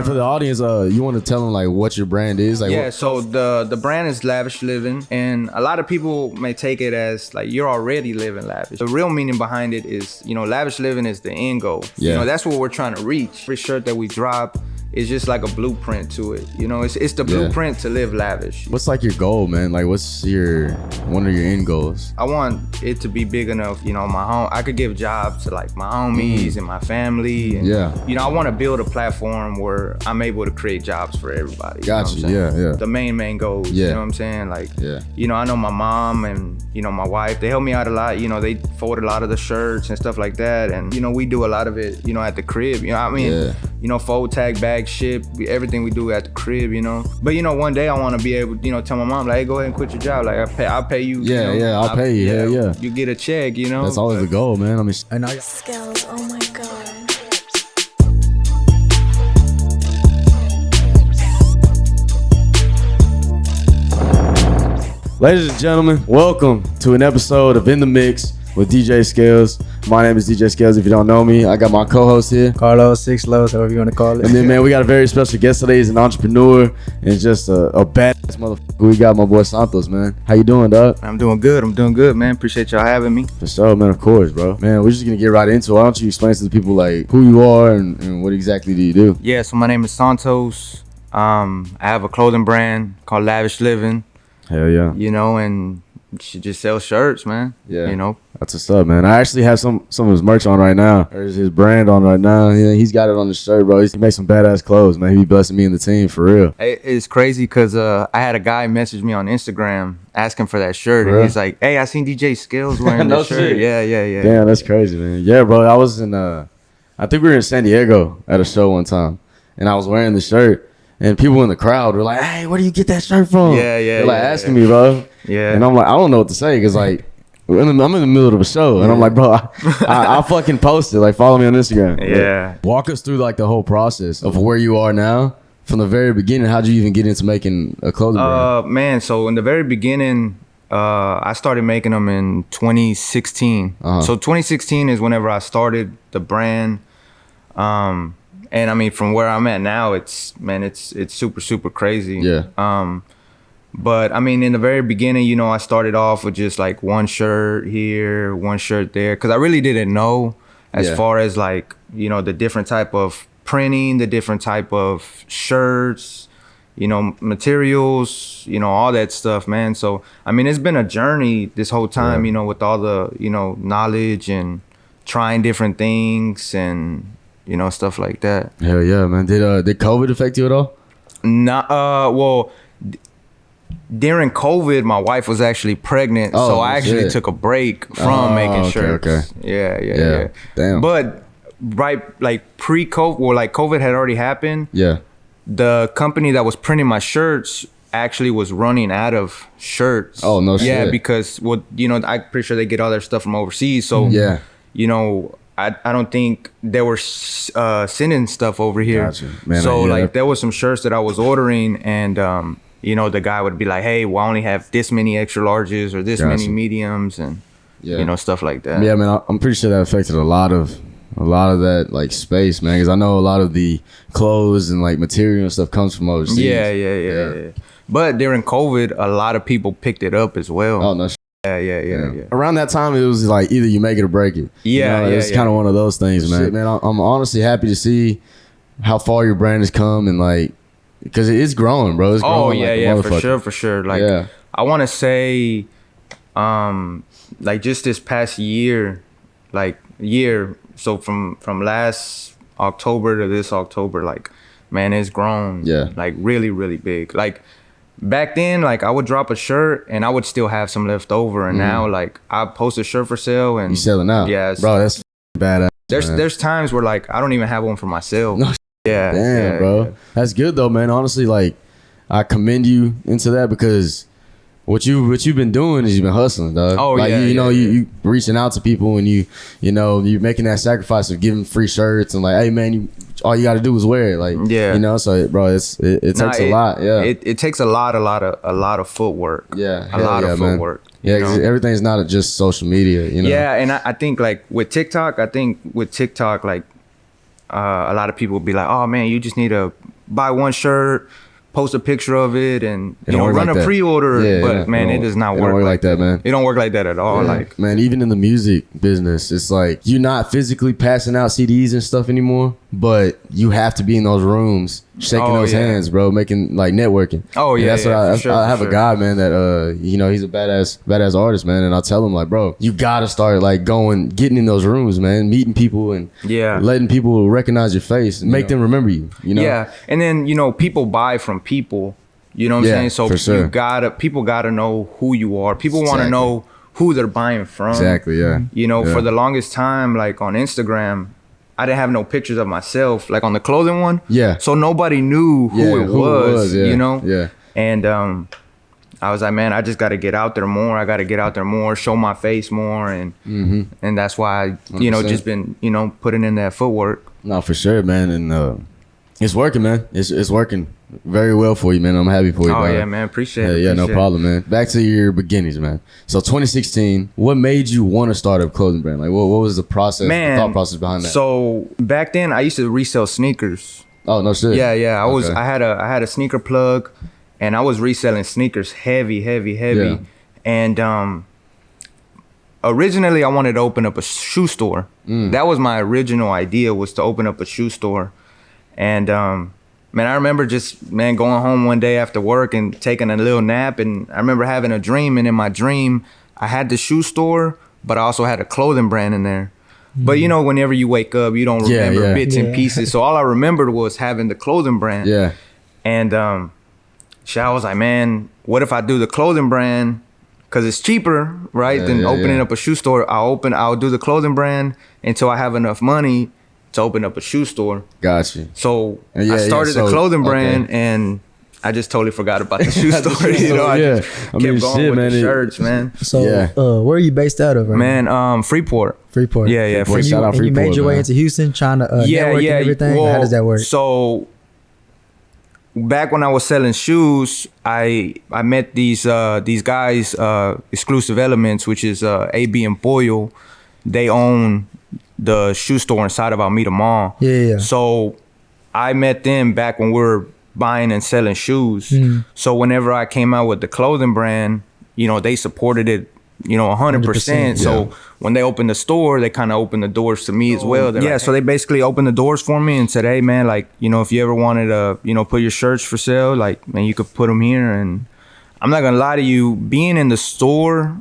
And for the audience, you want to tell them like what your brand is? Like, yeah, so the brand is Lavish Living, and a lot of people may take it as like you're already living lavish. The real meaning behind it is, lavish living is the end goal. Yeah. That's what we're trying to reach. Every shirt that we drop is just like a blueprint to it. It's the blueprint to live lavish. What's like your goal, man? Like, what's one of your end goals? I want it to be big enough, my home. I could give jobs to like my homies and my family. And, I want to build a platform where I'm able to create jobs for everybody. Gotcha. Yeah. The main goals. Yeah. You know what I'm saying? Like, I know my mom and, my wife, they help me out a lot. They fold a lot of the shirts and stuff like that. And, we do a lot of it, at the crib. Fold, tag, bag, ship, everything we do at the crib, But, one day I want to be able to, tell my mom, like, hey, go ahead and quit your job. Like, I'll pay you. I'll pay you. Yeah. You get a check, That's always the goal, man. I mean, Skelz, oh my God. ladies and gentlemen, welcome to an episode of In the Mix with DJ Skelz. My name is DJ Skelz. If you don't know me, I got my co-host here, Carlos, Six Lows, however you want to call it. And then, man, we got a very special guest today. He's an entrepreneur and just a badass motherfucker. We got my boy Santos, man. How you doing, dog? I'm doing good, man. Appreciate y'all having me. For sure, man. Of course, bro. Man, we're just gonna get right into it. Why don't you explain to the people like who you are and what exactly do you do? Yeah, so my name is Santos. I have a clothing brand called Lavish Living. Hell yeah. And she just sells shirts, man. Yeah. That's what's up, man. I actually have some of his merch on right now. There's his brand on right now. Yeah, he's got it on his shirt, bro. He makes some badass clothes, man. He be blessing me and the team for real. It's crazy because I had a guy message me on Instagram asking for that shirt, and he's like, "Hey, I seen DJ Skelz wearing No that shirt." shit. Yeah. Damn, that's crazy, man. Yeah, bro. I was in I think we were in San Diego at a show one time, and I was wearing the shirt. And people in the crowd were like, "Hey, where do you get that shirt from?" They're like asking me, bro. Yeah. And I'm like, I don't know what to say because like I'm in the middle of a show, and I'm like, bro, I'll fucking post it. Like, follow me on Instagram. Yeah. Walk us through like the whole process of where you are now from the very beginning. How'd you even get into making a clothing brand? Man, so in the very beginning, I started making them in 2016. So 2016 is whenever I started the brand. And I mean, from where I'm at now, it's super crazy. Yeah. But I mean, in the very beginning, I started off with just like one shirt here, one shirt there, because I really didn't know as far as like, the different type of printing, the different type of shirts, materials, all that stuff, man. So, I mean, it's been a journey this whole time, with all the, knowledge and trying different things and, stuff like that. Hell yeah, man. Did COVID affect you at all? Well, during COVID, my wife was actually pregnant, so I actually took a break from making shirts. Okay. Yeah. Damn. But right, like pre-COVID, well, like COVID had already happened. Yeah. The company that was printing my shirts actually was running out of shirts. Oh, no shit. Yeah, because I'm pretty sure they get all their stuff from overseas. So I don't think they were sending stuff over here. Gotcha. Man, so there was some shirts that I was ordering, and the guy would be like, "Hey, well, I only have this many extra larges or this many mediums," and stuff like that. Yeah, man, I'm pretty sure that affected a lot of that like space, man, because I know a lot of the clothes and like material and stuff comes from overseas. Yeah. But during COVID, a lot of people picked it up as well. Oh no. Yeah. Around that time, it was like either you make it or break it. It's kind of one of those things, man. Shit, man, I'm honestly happy to see how far your brand has come, and like, because it is growing, bro. It's growing. For sure. Like, I want to say, like just this past year, so from last October to this October, like, man, it's grown. Like really, really big. Like, back then, like, I would drop a shirt and I would still have some left over, and now, like, I post a shirt for sale and you selling out. Yeah, bro, that's badass. There's times where like I don't even have one for myself. No, damn, bro. Yeah. That's good though, man. Honestly, like, I commend you into that, because what you've been doing is you've been hustling, dog. Oh, like, yeah, you reaching out to people, and you're making that sacrifice of giving free shirts, and like, hey man, all you got to do is wear it, like, so bro, it takes a lot. It takes a lot of footwork. A lot of footwork. Yeah, because everything's not just social media, Yeah, and I think like with TikTok, like a lot of people would be like, oh man, you just need to buy one shirt, post a picture of it, and run a pre-order. But man, it does not work like that, man. It don't work like that at all. Like, man, even in the music business, it's like you're not physically passing out CDs and stuff anymore, but you have to be in those rooms, shaking those hands, bro, making like networking. Oh yeah, and that's what I have a guy, man, that he's a badass artist, man, and I'll tell him like, bro, you gotta start like getting in those rooms, man, meeting people and letting people recognize your face and make them remember you. Yeah, and then people buy from people. You know what I'm saying? So people gotta know who you are. People want to know who they're buying from. Exactly. Yeah. For the longest time, like on Instagram, I didn't have no pictures of myself, like on the clothing one. Yeah. So nobody knew who it was. Yeah. And I was like, man, I just got to get out there more. I got to get out there more, show my face more, and that's why I, just been putting in that footwork. No, for sure, man, and it's working, man. It's working very well for you, man. I'm happy for you. Oh, yeah, man. Appreciate it. Yeah, no problem, man. Back to your beginnings, man. So 2016, what made you want to start a clothing brand? Like, what was the process, the thought process behind that? So back then, I used to resell sneakers. Oh, no shit. Yeah. I had a sneaker plug, and I was reselling sneakers heavy. Yeah. And originally, I wanted to open up a shoe store. That was my original idea, was to open up a shoe store. And man, I remember going home one day after work and taking a little nap, and I remember having a dream, and in my dream I had the shoe store, but I also had a clothing brand in there. But whenever you wake up, you don't remember bits and pieces. So all I remembered was having the clothing brand. Yeah. And I was like, man, what if I do the clothing brand? Because it's cheaper, right, than opening up a shoe store. I'll do the clothing brand until I have enough money to open up a shoe store. Gotcha. So I started the clothing brand, and I just totally forgot about the shoe store. I just kept going with the shirts, man. So where are you based out of, right? Man, Freeport. Yeah. And you made your way into Houston trying to network and everything? Well, how does that work? So back when I was selling shoes, I met these guys, Exclusive Elements, which is AB and Boyle. They own the shoe store inside of Alameda Mall. Yeah. So I met them back when we were buying and selling shoes. So whenever I came out with the clothing brand, they supported it, 100%. So when they opened the store, they kind of opened the doors to me as well. So they basically opened the doors for me and said, hey man, like, if you ever wanted to, put your shirts for sale, like, man, you could put them here. And I'm not gonna lie to you, being in the store,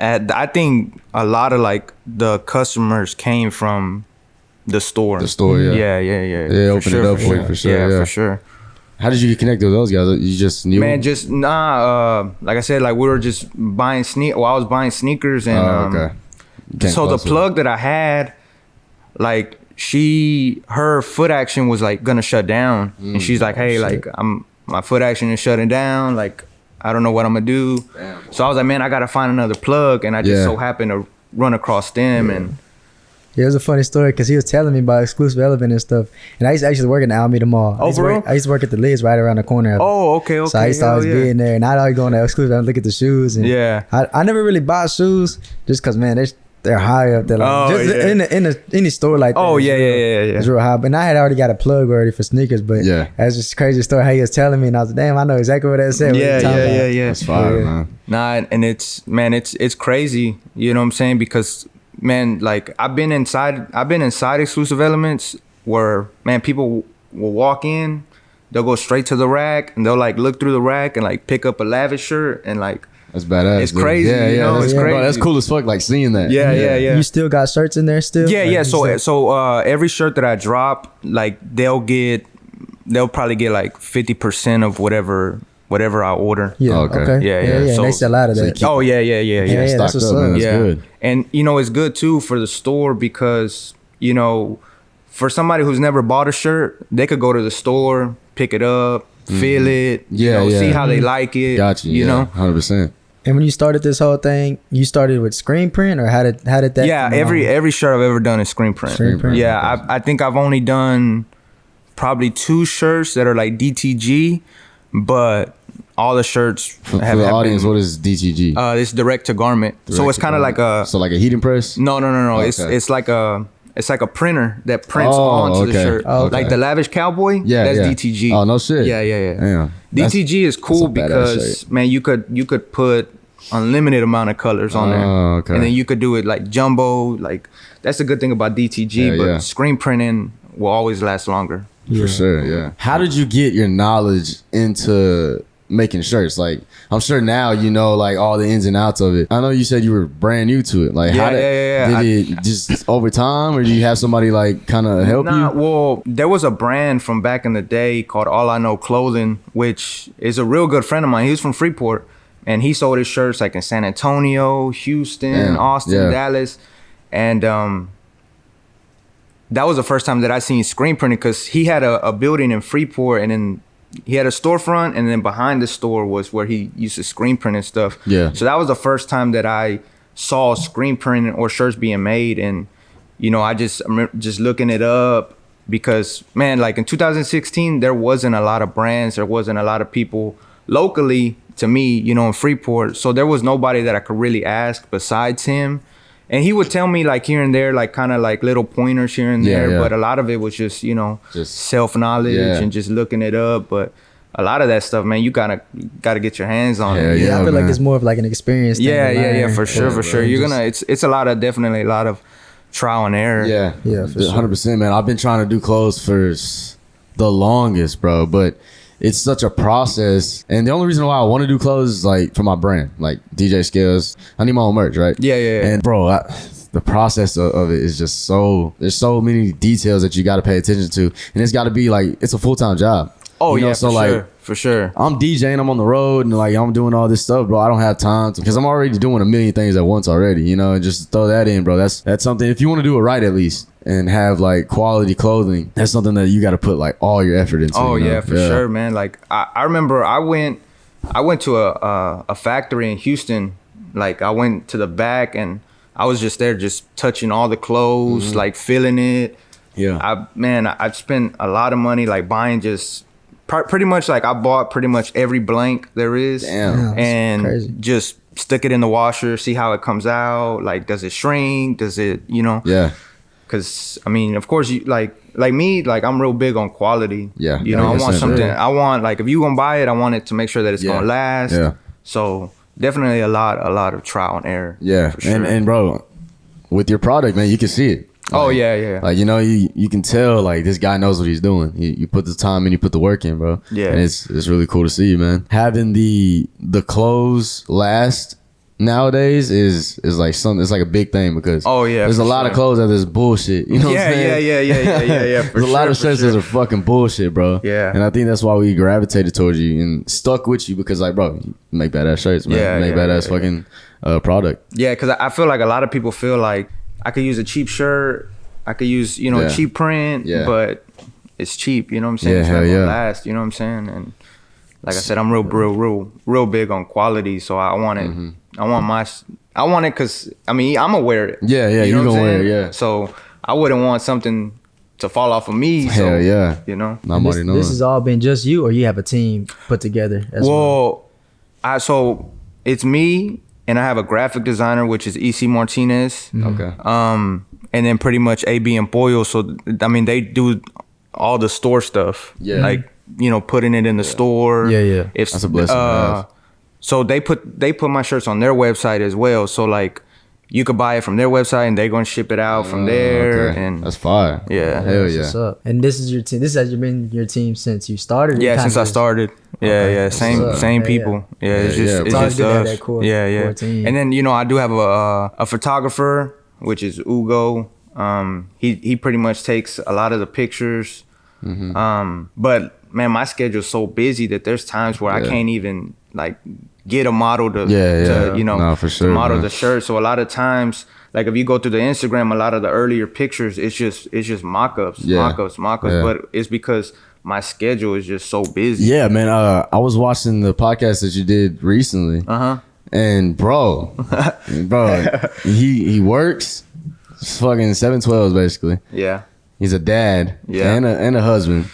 I think a lot of like the customers came from the store. Yeah. They opened it up for you, for sure. Yeah, for sure. How did you get connected with those guys? You just knew? Man, like I said, like we were just buying I was buying sneakers, and so the plug that I had, like her foot action was like gonna shut down, and she's like, hey, like my foot action is shutting down, like I don't know what I'm gonna do. Damn. So I was like, man, I gotta find another plug, and I just so happened to run across them. And it was a funny story because he was telling me about Exclusive Element and stuff, and I used to actually work in the Alameda Mall. I used to work at the Lids right around the corner. Okay. So I used to always be in there, and I'd always go in the Exclusive Element, look at the shoes. And I never really bought shoes just because, man, they're high up there. Like, in any store like that. It's real high. But I had already got a plug already for sneakers. But that's just a crazy story how he was telling me, and I was like, damn, I know exactly what that said. Yeah. That's fire, man. Nah, and it's crazy. You know what I'm saying? Because, man, like I've been inside Exclusive Elements where, man, people will walk in, they'll go straight to the rack, and they'll like look through the rack and like pick up a Lavish shirt, and like, that's badass. It's crazy. It's crazy. Bro, that's cool as fuck, like seeing that. Yeah. You still got shirts in there still? Yeah. So every shirt that I drop, like they'll probably get like 50% of whatever I order. Yeah. Okay. Yeah. So they sell out of that. Yeah. That's what's up, man. That's good. And it's good too for the store because, for somebody who's never bought a shirt, they could go to the store, pick it up, feel it, see how they like it. Gotcha. You know, 100%. And when you started this whole thing, you started with screen print, or how did that? Yeah, every shirt I've ever done is screen print. Yeah, I think I've only done probably 2 shirts that are like DTG, but all the shirts for the audience, what is DTG? It's direct to garment. So it's kind of like a heating press. No. Okay. It's like it's like a printer that prints onto the shirt. Like the Lavish Cowboy. Yeah, that's DTG. Oh no shit. Yeah. Damn. DTG is cool because man, you could put unlimited amount of colors on there, and then you could do it like jumbo. Like that's the good thing about DTG. But screen printing will always last longer. For sure. Yeah. How did you get your knowledge into making shirts? Like, I'm sure now you know like all the ins and outs of it. I know you said you were brand new to it. Like, how did it just over time, or do you have somebody like kind of help you? Well, there was a brand from back in the day called All I Know Clothing, which is a real good friend of mine. He was from Freeport, and he sold his shirts like in San Antonio, Houston, Austin, Dallas, and that was the first time that I seen screen printing, because he had a building in Freeport, and then he had a storefront, and then behind the store was where he used to screen print and stuff. Yeah. So that was the first time that I saw screen printing or shirts being made, and you know, I just looking it up, because man, like in 2016, there wasn't a lot of brands, there wasn't a lot of people locally to me, you know, in Freeport. So there was nobody that I could really ask besides him. And he would tell me like here and there, like kind of like little pointers here and there, but a lot of it was just, you know, just self-knowledge and just looking it up. But a lot of that stuff, man, you gotta get your hands on it. Yeah, I feel like it's more of like an experience thing. Yeah, for sure. You're gonna, it's definitely a lot of trial and error. Yeah, for 100%, man. I've been trying to do clothes for the longest, bro, but it's such a process. And the only reason why I want to do clothes is like for my brand, like DJ Skelz. I need my own merch, right? Yeah. And bro, the process of it is just there's so many details that you got to pay attention to. And it's got to be like, it's a full-time job. Oh, you know? So for sure. I'm DJing, I'm on the road, and like I'm doing all this stuff, bro. I don't have time because I'm already doing a million things at once already, you know, and just throw that in, bro. That's something, if you want to do it right at least, and have like quality clothing, that's something that you got to put like all your effort into. Oh, you know? For sure, man. Like I remember I went to a factory in Houston. Like I went to the back and I was just there just touching all the clothes, like feeling it. Yeah. I spent a lot of money like buying just pretty much like I bought pretty much every blank there is. Damn. And just stick it in the washer, see how it comes out. Like, does it shrink? Does it, you know? Yeah. Cause I mean, of course, you like me, like I'm real big on quality. Yeah. You know, I want something. I want like, if you gonna buy it, I want it to make sure that it's gonna last. Yeah. So definitely a lot of trial and error. Yeah. For sure. And bro, with your product, man, you can see it. Like, oh yeah. Like, you know, you can tell like this guy knows what he's doing. You put the time in, you put the work in, bro. Yeah. And it's really cool to see you, man. Having the clothes last nowadays is like something. It's like a big thing because there's a lot of clothes that is bullshit. You know what I'm saying? Yeah. There's a lot of shirts that are fucking bullshit, bro. Yeah. And I think that's why we gravitated towards you and stuck with you, because like, bro, you make badass shirts, man. Yeah, you make badass fucking product. Yeah, because I feel like a lot of people feel like I could use a cheap shirt, I could use, you know, a cheap print, but it's cheap, you know what I'm saying? It's not gonna last, you know what I'm saying? And like I said, I'm real big on quality, so I want it. I want it because I mean I'm gonna wear it. Yeah, you gonna wear it. Yeah. So I wouldn't want something to fall off of me. Hell yeah. You know. This has all been just you, or you have a team put together as well? So it's me, and I have a graphic designer, which is EC Martinez. Okay. And then pretty much AB and Boyle. So I mean they do all the store stuff. Yeah. Like, you know, putting it in the store. Yeah. If that's a blessing. So they put my shirts on their website as well. So like you could buy it from their website and they're gonna ship it out from there. Okay. And that's fire. Yeah. Hell yeah. What's up? And this is your team. This has been your team since you started? Yeah, since I started. Yeah. Same people. Yeah, it's just us. Core team. And then, you know, I do have a photographer, which is Ugo. He pretty much takes a lot of the pictures. But man, my schedule's so busy that there's times where I can't even like get a model to you know, for sure, to model the shirt. So a lot of times, like if you go through the Instagram, a lot of the earlier pictures, it's just mock-ups. But it's because my schedule is just so busy. Yeah, man. I was watching the podcast that you did recently. And bro, he works fucking 7/12s basically. Yeah. He's a dad and a husband.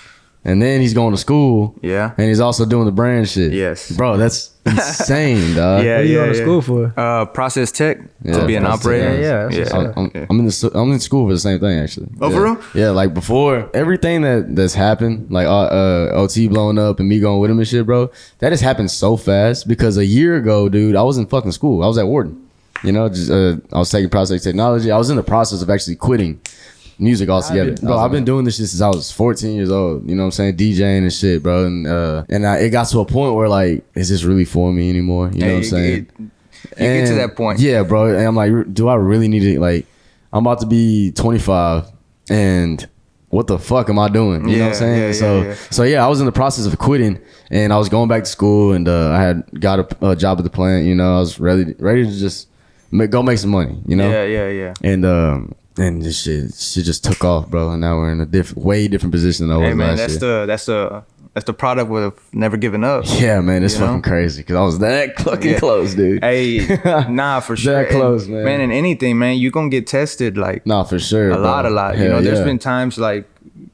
and then he's going to school. Yeah. And he's also doing the brand shit. Yes. Bro, that's insane, dog. Yeah, what are you going to school for? Process tech to be an operator. I'm in school for the same thing, actually. Oh, for real? Yeah, like before everything that's happened, like OT blowing up and me going with him and shit, bro, that has happened so fast because a year ago, dude, I was in fucking school. I was at Wharton. You know, just I was taking process technology. I was in the process of actually quitting music altogether. Bro, I've been doing this shit since I was 14 years old. You know what I'm saying? DJing and shit, bro. And it got to a point where like, is this really for me anymore? You know what I'm saying? You get to that point. Yeah, bro. And I'm like, do I really need it? Like, I'm about to be 25 and what the fuck am I doing? You know what I'm saying? So I was in the process of quitting and I was going back to school and I had got a job at the plant. You know, I was ready to just go make some money, you know? Yeah. And this shit just took off, bro. And now we're in a way different position than I was Hey, man, last year. That's the product of never giving up. Yeah, man, it's fucking crazy because I was that fucking close, dude. Hey, nah, for sure. That close, man. Man, in anything, man, you're gonna get tested like nah, for sure. A lot. Hell, you know, there's been times like,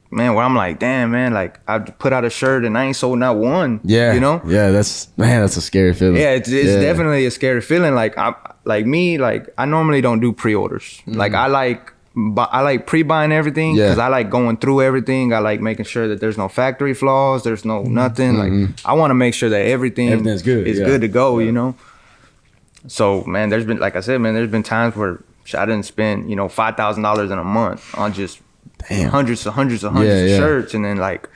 man, where I'm like, damn, man, like I put out a shirt and I ain't sold not one. Yeah, you know. Yeah, that's a scary feeling. Yeah, it's definitely a scary feeling. Like I normally don't do pre-orders. Mm-hmm. Like I like pre-buying everything because I like going through everything. I like making sure that there's no factory flaws, there's no nothing. Like I want to make sure that everything's good. Is good to go. You know. So man, there's been, like I said, man, there's been times where I didn't spend $5,000 in a month on just hundreds of shirts, and then like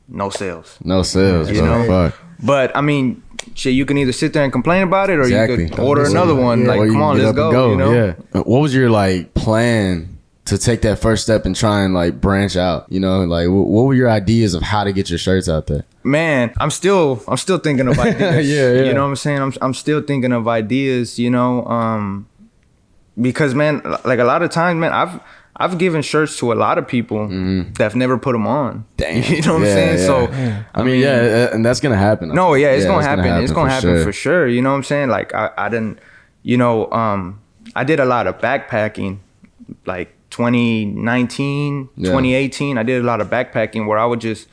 no sales. You know. Fuck. But I mean, shit, you can either sit there and complain about it, or you could order another one. Yeah. Like, come on, let's go. You know? Yeah. What was your like plan to take that first step and try and like branch out? You know, like what were your ideas of how to get your shirts out there? Man, I'm still thinking of ideas. You know what I'm saying? I'm still thinking of ideas. You know, because man, like a lot of times, man, I've given shirts to a lot of people that've never put them on. Damn. You know what I'm saying? Yeah. So, I mean, and that's going to happen. No, it's going to happen. It's going to happen for sure. You know what I'm saying? Like, I didn't, I did a lot of backpacking, like 2019, 2018. I did a lot of backpacking where I would just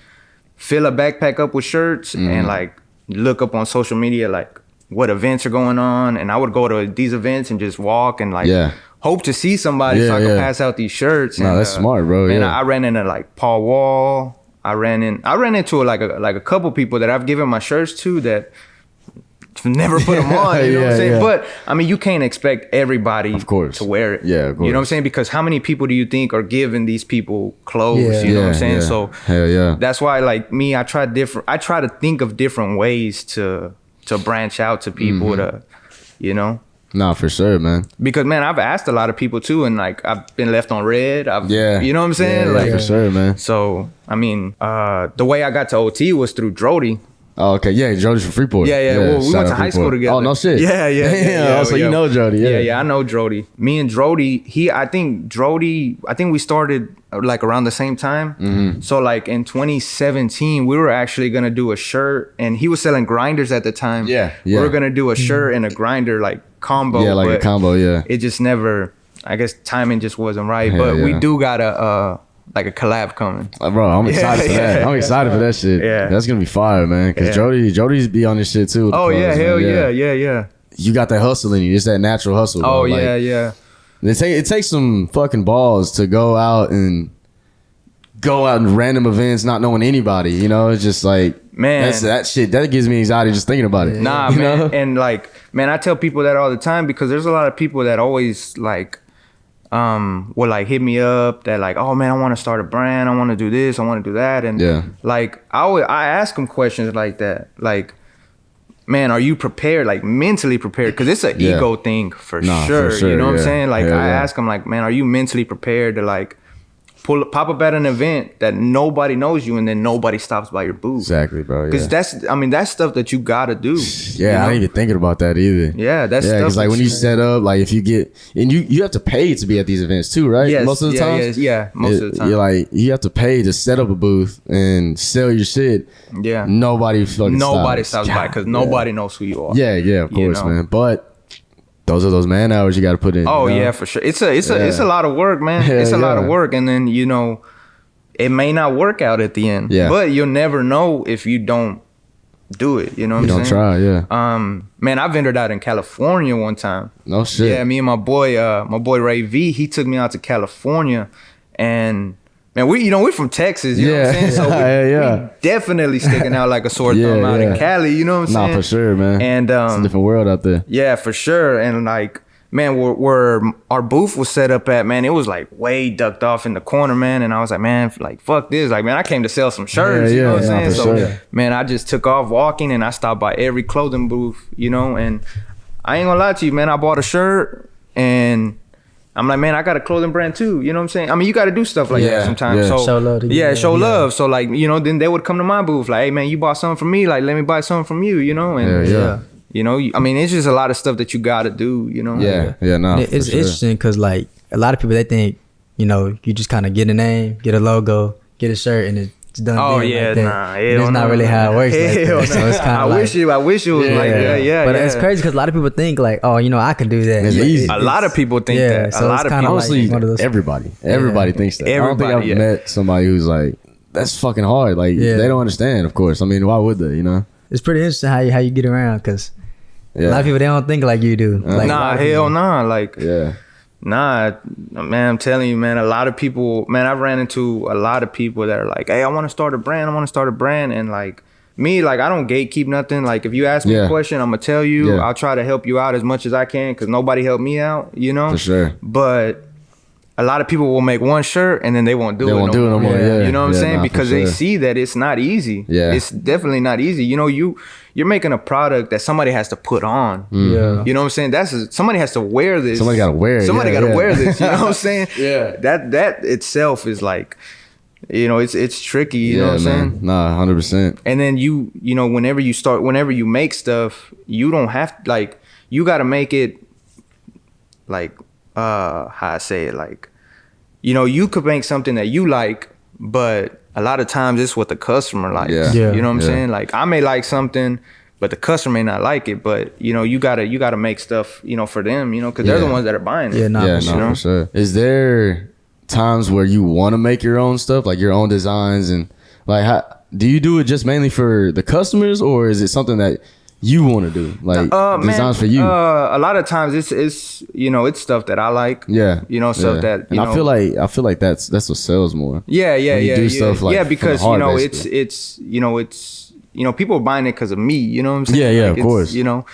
fill a backpack up with shirts and like look up on social media, like what events are going on. And I would go to these events and just walk and like, hope to see somebody so I can pass out these shirts. No, that's smart, bro. And I ran into like Paul Wall. I ran into like a couple people that I've given my shirts to that never put them on. You know what I'm saying? But I mean, you can't expect everybody, of course, to wear it. Yeah, of course. You know what I'm saying? Because how many people do you think are giving these people clothes? You know what I'm saying? So that's why, like me, I try to think of different ways to branch out to people to, you know. Nah, for sure, man. Because man, I've asked a lot of people too, and like I've been left on red. You know what I'm saying? Yeah, like for sure, man. So I mean, the way I got to OT was through Drody. Oh, okay. Yeah, Jody's from Freeport. Yeah. Well, we went to high school together. Oh, no shit. Yeah. So you know Jody. Yeah, I know Drody. Me and Drody, I think we started like around the same time. So like in 2017, we were actually going to do a shirt, and he was selling grinders at the time. Yeah. We were going to do a shirt and a grinder like combo. Yeah, like a combo, It just never, I guess timing just wasn't right. But we do got a collab coming. Bro, I'm excited for that. I'm excited for that shit. Yeah. That's going to be fire, man. Because Jody's be on this shit too. Oh, yeah. Hell yeah. You got that hustle in you. It's that natural hustle, bro. Oh, yeah. It takes some fucking balls to go out in random events not knowing anybody. You know, it's just like, man, that shit, that gives me anxiety just thinking about it. Nah, you man. know? And like, man, I tell people that all the time because there's a lot of people that always like, will like hit me up that like, oh man, I want to start a brand, I want to do this, I want to do that, and like I ask them questions like that, like, man, are you prepared, like mentally prepared? Because it's an ego thing for sure. You know what I'm saying? Like I ask them like, man, are you mentally prepared to like pop up at an event that nobody knows you and then nobody stops by your booth? Exactly, bro. Because that's stuff that you gotta do. Yeah, you know? I ain't even thinking about that either. Yeah, that's stuff. Because like when you set up, like if you get, and you have to pay to be at these events too, right? Yes, most of the time. Most of the time. You're like, you have to pay to set up a booth and sell your shit. Yeah. Nobody stops by because nobody knows who you are. Yeah, of course, man. But those are those man hours you got to put in. Oh, yeah, for sure. It's a lot of work, man. It's a lot of work. And then, it may not work out at the end. Yeah. But you'll never know if you don't do it. You know what I'm saying? Don't try, yeah. Man, I ventured out in California one time. No shit. Yeah, me and my boy Ray V, he took me out to California, and man, we're from Texas, you know what I'm saying? So we definitely sticking out like a sore thumb out in Cali, you know what I'm saying? Nah, for sure, man. And it's a different world out there. Yeah, for sure. And like, man, where our booth was set up at, man, it was like way ducked off in the corner, man. And I was like, man, like, fuck this. Like, man, I came to sell some shirts, you know what I'm saying? So, man, I just took off walking, and I stopped by every clothing booth, you know? And I ain't gonna lie to you, man, I bought a shirt, and I'm like, man, I got a clothing brand too. You know what I'm saying? I mean, you got to do stuff like that sometimes. So show love. Show love. So like, you know, then they would come to my booth like, hey man, you bought something from me. Like, let me buy something from you, you know? And you know, I mean, it's just a lot of stuff that you got to do, you know? It's interesting because like a lot of people, they think, you know, you just kind of get a name, get a logo, get a shirt, and it's done. Oh yeah, like nah, it's not really how it works. Like that. So it's kind of I wish it was like that. But it's crazy because a lot of people think like, oh, you know, I can do that. It's easy. A lot of people think that. So a lot of people. Honestly, like everybody thinks that. I don't think I've met somebody who's like, that's fucking hard. Like they don't understand. Of course, I mean, why would they? You know, it's pretty interesting how you get around because a lot of people, they don't think like you do. Like, hell nah. Like nah, man, I'm telling you, man, a lot of people, man, I've ran into a lot of people that are like, hey, I want to start a brand. And like me, like, I don't gatekeep nothing. Like, if you ask me a question, I'm going to tell you. I'll try to help you out as much as I can because nobody helped me out, you know? For sure. But a lot of people will make one shirt and then they won't do it no more. You know what I'm saying? Because they see that it's not easy. It's definitely not easy. You know, you're making a product that somebody has to put on. You know what I'm saying? Somebody has to wear this. Somebody got to wear it. Somebody got to wear this. You know what I'm saying? That itself is like, you know, it's tricky. You know what I'm saying? Nah, 100%. And then you know, whenever you make stuff, you don't have like, you got to make it like, how I say it, like, you know, you could make something that you like, but a lot of times it's what the customer likes. You know what I'm saying? Like, I may like something, but the customer may not like it. But you know, you gotta make stuff, you know, for them, you know, because they're the ones that are buying it. For sure. Is there times where you want to make your own stuff, like your own designs, and like, how do you do it just mainly for the customers, or is it something that you want to do, like designs for you? A lot of times it's you know, it's stuff that I like. You know, stuff that you know, I feel like that's what sells more. Do stuff like because heart, you know, basically. it's you know, people are buying it because of me. You know what I'm saying? Like, of course. You know.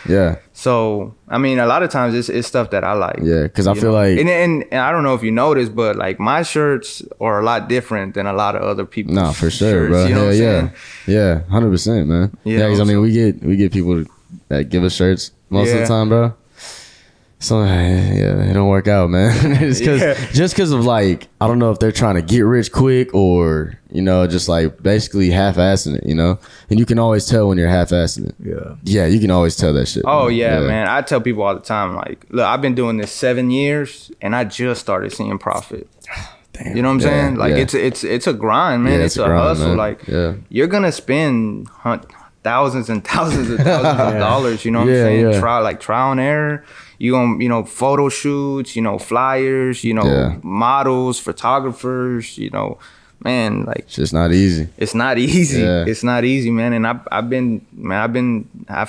So I mean, a lot of times it's stuff that I like. Because I feel like, and I don't know if you noticed, but like my shirts are a lot different than a lot of other people's. No, for sure, shirts, bro. You know what I'm saying? 100%, man. Because I mean, we get people that give us shirts most of the time, bro. So it don't work out, man. It's just because of like, I don't know if they're trying to get rich quick or, you know, just like basically half-assing it, you know. And you can always tell when you're half-assing it. You can always tell that shit. Oh man, I tell people all the time, like, look, I've been doing this 7 years and I just started seeing profit. Damn. You know what I'm saying? Like, it's a grind, man. It's a hustle. Man. Like, you're gonna spend thousands and thousands of dollars. You know what I'm saying? Trial and error. You gonna, you know, photo shoots, you know, flyers, you know, models, photographers, you know, man, like, it's just not easy. It's not easy. It's not easy, man. And I've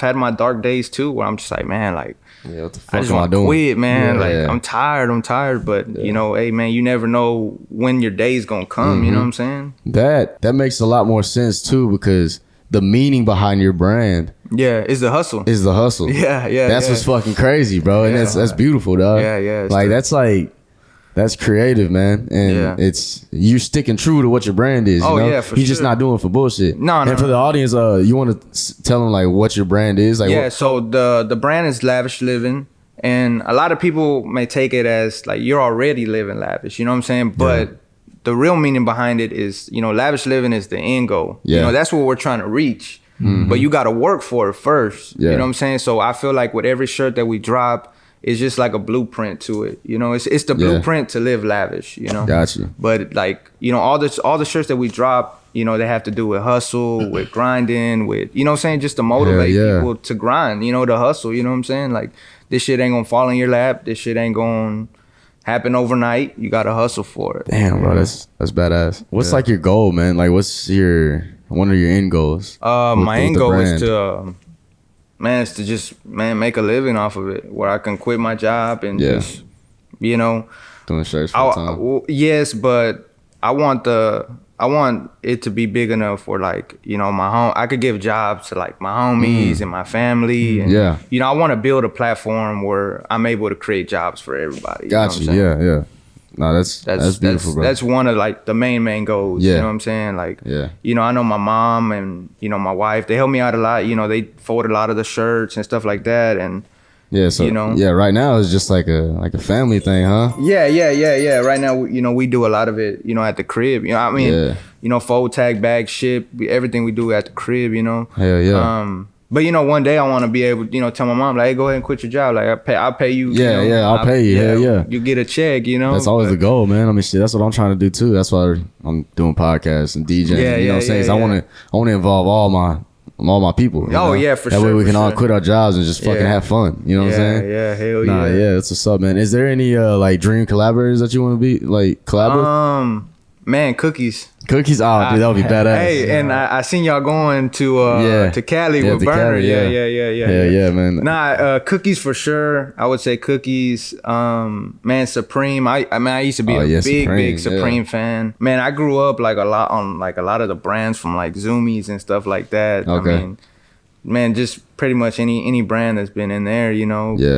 had my dark days too, where I'm just like, man, like, what the fuck I just want to quit, man. I'm tired, but you know, hey man, you never know when your day's gonna come. You know what I'm saying? That makes a lot more sense too, because the meaning behind your brand is the hustle. That's what's fucking crazy, bro. And that's beautiful, dog. Like, that's creative, man. And it's, you're sticking true to what your brand is. You know? You're just not doing it for bullshit. No. For the audience, you want to tell them like what your brand is? Like, so the brand is Lavish Living, and a lot of people may take it as like you're already living lavish. You know what I'm saying? But the real meaning behind it is, you know, lavish living is the end goal. You know, that's what we're trying to reach. But you got to work for it first. You know what I'm saying? So I feel like with every shirt that we drop, it's just like a blueprint to it. You know, it's the blueprint to live lavish, you know? Gotcha. But like, you know, all the shirts that we drop, you know, they have to do with hustle, with grinding, with, you know what I'm saying? Just to motivate people to grind, you know, to hustle, you know what I'm saying? Like, this shit ain't gonna fall in your lap. This shit ain't gonna happen overnight. You gotta hustle for it. Damn, bro, that's badass. What's like your goal, man? Like, what's one of your end goals? My end goal is to, just make a living off of it, where I can quit my job and just, doing shirts full time. Yes, but I want it to be big enough where like, my home, I could give jobs to like my homies and my family. And, I want to build a platform where I'm able to create jobs for everybody. Got you. Yeah. No, that's beautiful, bro. That's one of like the main goals. Yeah. You know what I'm saying? Like, I know my mom and, my wife, they help me out a lot. They fold a lot of the shirts and stuff like that. And, right now it's just like a family thing, huh? Yeah. Right now, we do a lot of it, at the crib. Fold, tag, bag, ship, everything we do at the crib, Hell yeah. But one day I want to be able, tell my mom, like, hey, go ahead and quit your job. Like I'll pay you. I'll pay you. Hell yeah. You get a check. That's always the goal, man. I mean, shit, that's what I'm trying to do too. That's why I'm doing podcasts and DJing. You know what I'm saying? So I want to involve all my people. Yeah, for sure. That way we can all quit our jobs and just fucking have fun. You know what I'm saying? Yeah, hell yeah. Yeah, that's what's up, man. Is there any like dream collaborators that you want to be like collab with? Man, Cookies. Cookies? Oh, dude, that would be badass. Hey, and I seen y'all going to Cali with Burner. Yeah, man. Nah, Cookies for sure. I would say Cookies. Man, Supreme. I used to be a big Supreme fan. Man, I grew up like a lot on like a lot of the brands from like Zoomies and stuff like that. Okay. I mean, man, just pretty much any brand that's been in there,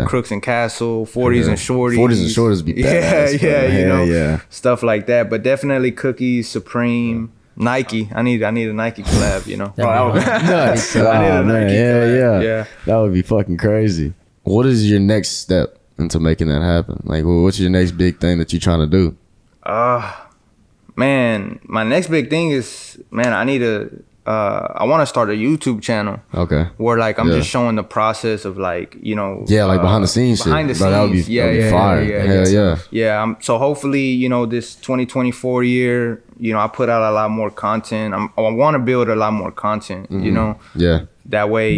Crooks and Castle, 40s and Shorties. 40s and Shorties be badass. Yeah, stuff like that. But definitely Cookies, Supreme, Nike. I need a Nike collab, That would be nuts. I need a Nike collab. Yeah. That would be fucking crazy. What is your next step into making that happen? Like, what's your next big thing that you're trying to do? Man, my next big thing is, I want to start a YouTube channel. Okay. Where like I'm just showing the process of like, like behind the scenes shit. Behind the scenes. That would be fire. Hell yeah. Yeah. So hopefully, this 2024 year, I put out a lot more content. I want to build a lot more content, Yeah. That way,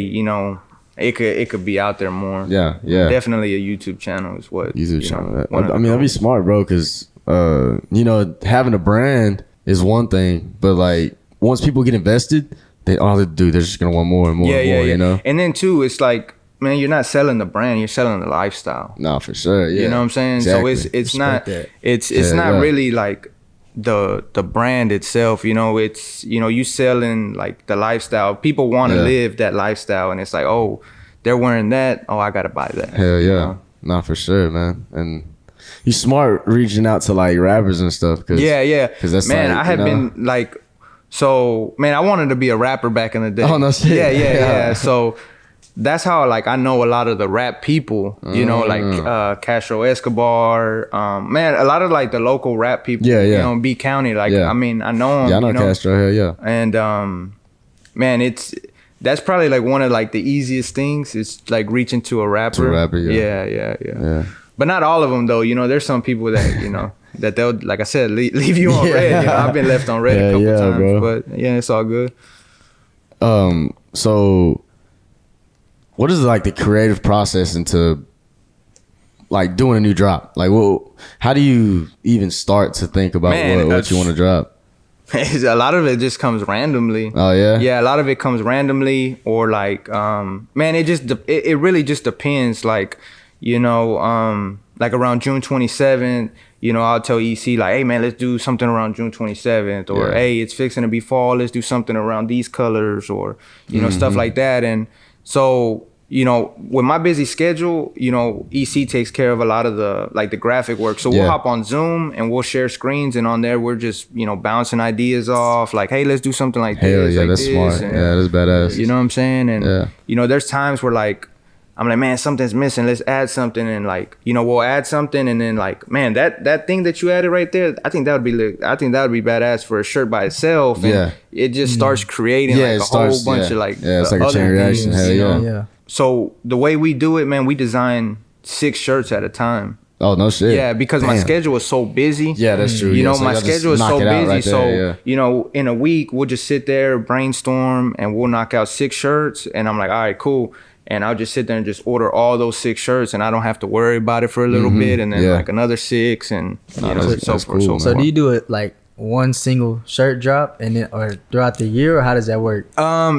it could be out there more. Yeah. Definitely a YouTube channel is what. YouTube channel. I mean, that'd be smart, bro, because, having a brand is one thing, but like, once people get invested, they're just gonna want more and more and more, And then too, it's like, man, you're not selling the brand, you're selling the lifestyle. No, for sure. Yeah. You know what I'm saying? Exactly. So it's not really like the brand itself, it's you selling like the lifestyle. People want to live that lifestyle, and it's like, oh, they're wearing that, oh, I gotta buy that. Hell yeah. No, for sure, man. And you're smart reaching out to like rappers and stuff. Cause that's, man, like, I have been like, so, man, I wanted to be a rapper back in the day. Oh, no shit. Yeah. So that's how, like, I know a lot of the rap people, like Castro Escobar. Man, a lot of, like, the local rap people, B County. Like, I mean, I know them. Yeah, I know Castro. Hell yeah. And, man, that's probably, like, one of, like, the easiest things. It's, like, reaching to a rapper. To a rapper, yeah. Yeah. But not all of them, though. There's some people that, that they'll, like I said, leave you on red. I've been left on red a couple times, bro. But yeah, it's all good. So what is like the creative process into like doing a new drop? Like, how do you even start to think about what you want to drop? A lot of it just comes randomly. Oh yeah. Yeah, a lot of it comes randomly, or like, man, it really just depends. Like, like around June 27th. I'll tell EC like, hey man, let's do something around June 27th, or hey, it's fixing to be fall, let's do something around these colors, or stuff like that. And so with my busy schedule, EC takes care of a lot of the graphic work. So we'll hop on Zoom and we'll share screens, and on there we're just bouncing ideas off, like, hey, let's do something like this. Hell yeah, like that's smart. And, that's badass. You know what I'm saying? And there's times where like, I'm like, man, something's missing. Let's add something, and like, we'll add something, and then like, man, that thing that you added right there, I think that would be badass for a shirt by itself. And it just starts creating like a whole bunch of like it's like a chain reaction. Hell yeah. So the way we do it, man, we design 6 shirts at a time. Oh no shit. Yeah, because my schedule is so busy. Yeah, that's true. So my schedule is so busy. In a week we'll just sit there, brainstorm, and we'll knock out 6 shirts. And I'm like, all right, cool. and I'll just sit there and just order all those 6 shirts, and I don't have to worry about it for a little bit, and then like another 6, and you know, so forth. Cool, so do you do it like one single shirt drop and then or throughout the year, or how does that work?